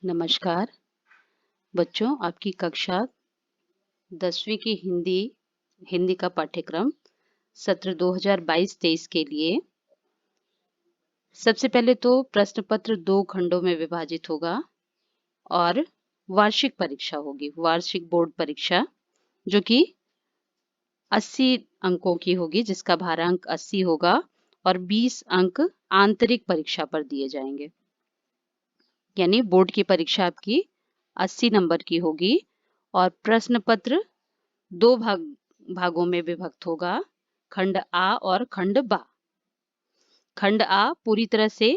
नमस्कार बच्चों, आपकी कक्षा 10वीं की हिंदी का पाठ्यक्रम सत्र 2022-23 के लिए सबसे पहले तो प्रश्न पत्र 2 खंडों में विभाजित होगा और वार्षिक परीक्षा होगी, वार्षिक बोर्ड परीक्षा जो कि 80 अंकों की होगी, जिसका भारांक 80 होगा और 20 अंक आंतरिक परीक्षा पर दिए जाएंगे। यानी बोर्ड की परीक्षा आपकी 80 नंबर की होगी और प्रश्न पत्र दो भागों में विभक्त होगा, खंड आ और खंड बा। खंड आ पूरी तरह से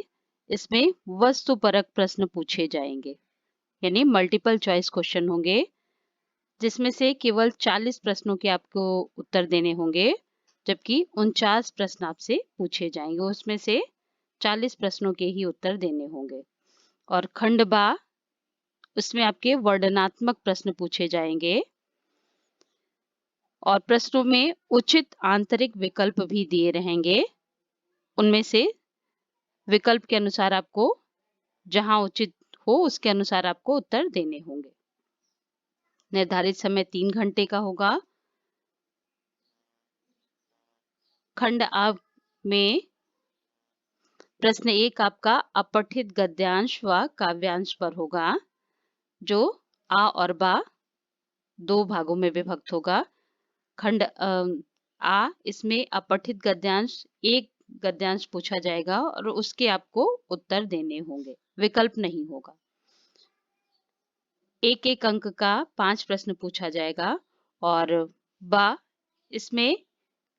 इसमें वस्तुपरक प्रश्न पूछे जाएंगे, यानी मल्टीपल चॉइस क्वेश्चन होंगे, जिसमें से केवल 40 प्रश्नों के आपको उत्तर देने होंगे, जबकि 49 प्रश्न आपसे पूछे जाएंगे, उसमें से 40 प्रश्नों के ही उत्तर देने होंगे। और खंड बा, उसमें आपके वर्णनात्मक प्रश्न पूछे जाएंगे और प्रश्नों में उचित आंतरिक विकल्प भी दिए रहेंगे। उनमें से विकल्प के अनुसार आपको जहां उचित हो उसके अनुसार आपको उत्तर देने होंगे। निर्धारित समय 3 घंटे का होगा। खंड आ में प्रश्न 1 आपका अपठित गद्यांश व काव्यांश पर होगा, जो आ और बा 2 भागों में विभक्त होगा। खंड आ, इसमें अपठित गद्यांश 1 गद्यांश पूछा जाएगा और उसके आपको उत्तर देने होंगे, विकल्प नहीं होगा। एक अंक का 5 प्रश्न पूछा जाएगा और बा, इसमें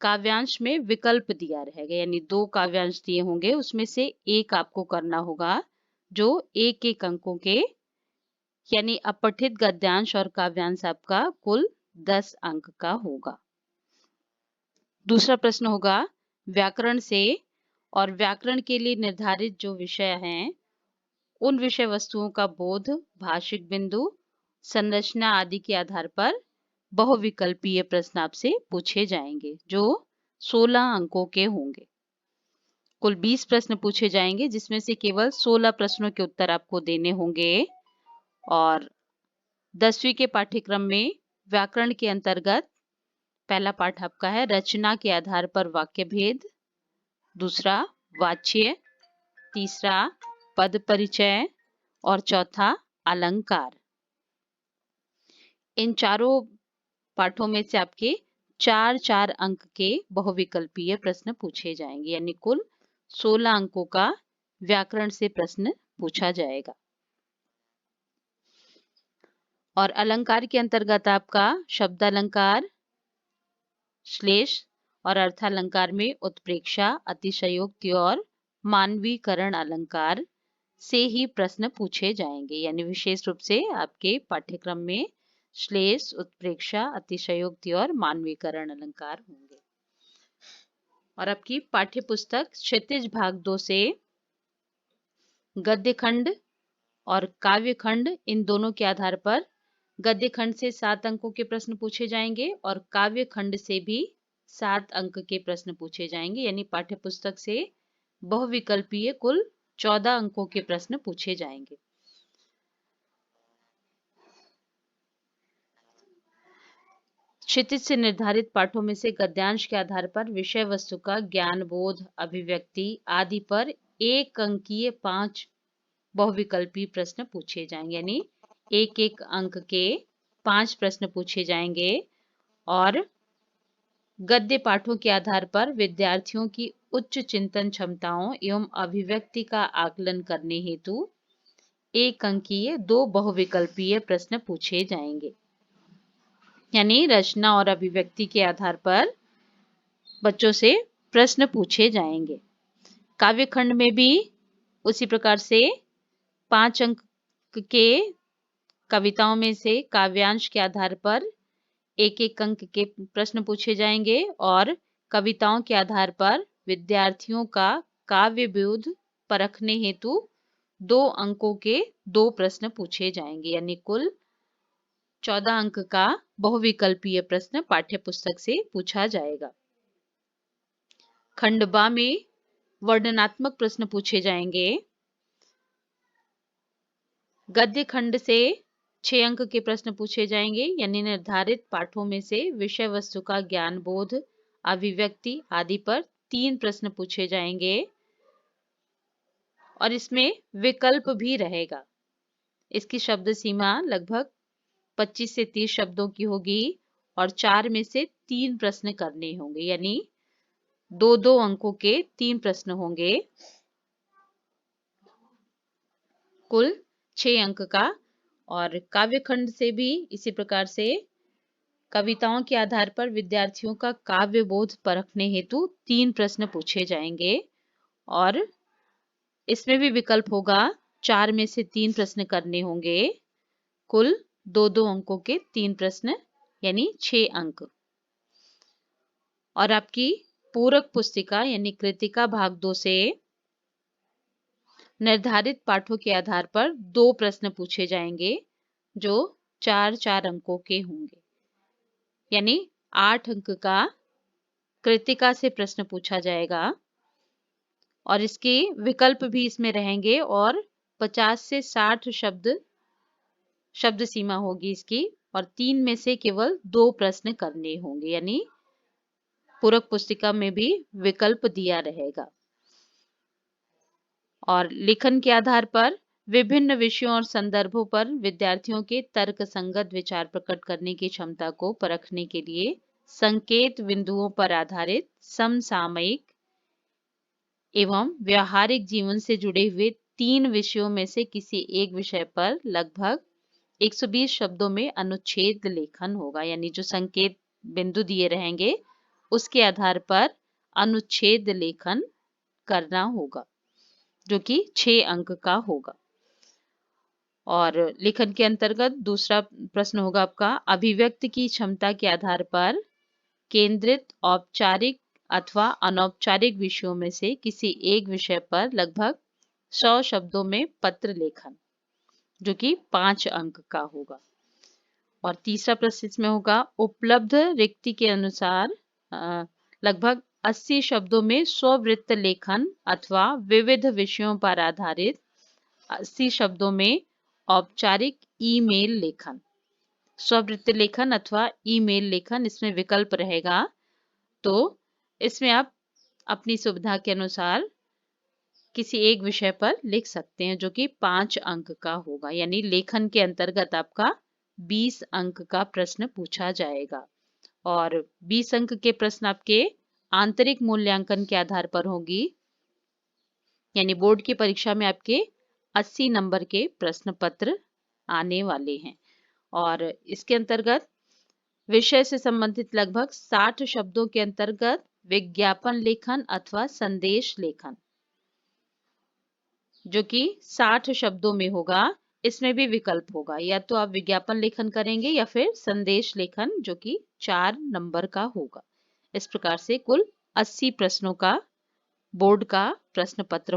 काव्यांश में विकल्प दिया रहेगा, यानी 2 काव्यांश दिए होंगे, उसमें से एक आपको करना होगा, जो एक अंकों के, यानी अपठित गद्यांश और काव्यांश आपका कुल 10 अंक का होगा। दूसरा प्रश्न होगा व्याकरण से, और व्याकरण के लिए निर्धारित जो विषय हैं उन विषय वस्तुओं का बोध, भाषिक बिंदु, संरचना आदि के आधार पर बहुविकल्पीय प्रश्न आपसे पूछे जाएंगे, जो 16 अंकों के होंगे। कुल 20 प्रश्न पूछे जाएंगे, जिसमें से केवल 16 प्रश्नों के उत्तर आपको देने होंगे। और 10वीं के पाठ्यक्रम में व्याकरण के अंतर्गत पहला पाठ आपका है रचना के आधार पर वाक्य भेद, दूसरा वाच्य, तीसरा पद परिचय और चौथा अलंकार। इन चारों पाठों में से आपके 4-4 अंक के बहुविकल्पीय प्रश्न पूछे जाएंगे, यानी कुल 16 अंकों का व्याकरण से प्रश्न पूछा जाएगा। और अलंकार के अंतर्गत आपका शब्द अलंकार, श्लेष और अर्थालंकार में उत्प्रेक्षा, अतिशयोक्ति और मानवीकरण अलंकार से ही प्रश्न पूछे जाएंगे, यानी विशेष रूप से आपके पाठ्यक्रम में श्लेष, उत्प्रेक्षा, अतिशयोक्ति और मानवीकरण अलंकार होंगे। और आपकी पाठ्य पुस्तक क्षितिज भाग 2 से गद्य खंड और काव्य खंड, इन दोनों के आधार पर गद्य खंड से 7 अंकों के प्रश्न पूछे जाएंगे और काव्य खंड से भी 7 अंक के प्रश्न पूछे जाएंगे, यानी पाठ्य पुस्तक से बहुविकल्पीय कुल 14 अंकों के प्रश्न पूछे जाएंगे। क्षितिज से निर्धारित पाठों में से गद्यांश के आधार पर विषय वस्तु का ज्ञान, बोध, अभिव्यक्ति आदि पर 1 अंकीय 5 बहुविकल्पीय प्रश्न पूछे जाएंगे, यानी 1 अंक के 5 प्रश्न पूछे जाएंगे। और गद्य पाठों के आधार पर विद्यार्थियों की उच्च चिंतन क्षमताओं एवं अभिव्यक्ति का आकलन करने हेतु 1 अंकीय 2 बहुविकल्पीय प्रश्न पूछे जाएंगे, यानी रचना और अभिव्यक्ति के आधार पर बच्चों से प्रश्न पूछे जाएंगे। काव्य खंड में भी उसी प्रकार से 5 अंक के कविताओं में से काव्यांश के आधार पर 1 अंक के प्रश्न पूछे जाएंगे और कविताओं के आधार पर विद्यार्थियों का काव्य बोध परखने हेतु 2 अंकों के 2 प्रश्न पूछे जाएंगे, यानी कुल 14 अंक का बहुविकल्पीय प्रश्न पाठ्य पुस्तक से पूछा जाएगा। खंड बा में वर्णनात्मक प्रश्न पूछे जाएंगे। गद्य खंड से 6 अंक के प्रश्न पूछे जाएंगे, यानी निर्धारित पाठों में से विषय वस्तु का ज्ञान, बोध, अभिव्यक्ति आदि पर 3 प्रश्न पूछे जाएंगे और इसमें विकल्प भी रहेगा। इसकी शब्द सीमा लगभग 25 से 30 शब्दों की होगी और 4 में से 3 प्रश्न करने होंगे, यानी 2-2 अंकों के 3 प्रश्न होंगे, कुल 6 अंक का। और काव्य खंड से भी इसी प्रकार से कविताओं के आधार पर विद्यार्थियों का काव्य बोध परखने हेतु 3 प्रश्न पूछे जाएंगे और इसमें भी विकल्प होगा, 4 में से 3 प्रश्न करने होंगे, कुल 2-2 अंकों के 3 प्रश्न, यानी 6 अंक। और आपकी पूरक पुस्तिका यानी कृतिका भाग 2 से निर्धारित पाठों के आधार पर 2 प्रश्न पूछे जाएंगे जो 4-4 अंकों के होंगे, यानी 8 अंक का कृतिका से प्रश्न पूछा जाएगा और इसके विकल्प भी इसमें रहेंगे और 50 से 60 शब्द सीमा होगी इसकी और 3 में से केवल 2 प्रश्न करने होंगे, यानी पूरक पुस्तिका में भी विकल्प दिया रहेगा। और लेखन के आधार पर विभिन्न विषयों और संदर्भों पर विद्यार्थियों के तर्क संगत विचार प्रकट करने की क्षमता को परखने के लिए संकेत बिंदुओं पर आधारित समसामयिक एवं व्यावहारिक जीवन से जुड़े हुए 3 विषयों में से किसी एक विषय पर लगभग 120 शब्दों में अनुच्छेद लेखन होगा, यानी जो संकेत बिंदु दिए रहेंगे उसके आधार पर अनुच्छेद लेखन करना होगा, जो कि 6 अंक का होगा। और लेखन के अंतर्गत दूसरा प्रश्न होगा आपका, अभिव्यक्ति की क्षमता के आधार पर केंद्रित औपचारिक अथवा अनौपचारिक विषयों में से किसी एक विषय पर लगभग 100 शब्दों में पत्र लेखन, जो कि 5 अंक का होगा। और तीसरा प्रश्न इसमें होगा, उपलब्ध रिक्ति के अनुसार लगभग 80 शब्दों में स्ववृत्त लेखन अथवा विविध विषयों पर आधारित 80 शब्दों में औपचारिक ईमेल लेखन। स्ववृत्त लेखन अथवा ईमेल लेखन, इसमें विकल्प रहेगा, तो इसमें आप अपनी सुविधा के अनुसार किसी एक विषय पर लिख सकते हैं, जो कि 5 अंक का होगा, यानी लेखन के अंतर्गत आपका 20 अंक का प्रश्न पूछा जाएगा। और 20 अंक के प्रश्न आपके आंतरिक मूल्यांकन के आधार पर होगी, यानी बोर्ड की परीक्षा में आपके 80 नंबर के प्रश्न पत्र आने वाले हैं। और इसके अंतर्गत विषय से संबंधित लगभग 60 शब्दों के अंतर्गत विज्ञापन लेखन अथवा संदेश लेखन, जो कि 60 शब्दों में होगा, इसमें भी विकल्प होगा, या तो आप विज्ञापन लेखन करेंगे या फिर संदेश लेखन, जो कि 4 नंबर का होगा। इस प्रकार से कुल 80 प्रश्नों का बोर्ड का प्रश्न पत्र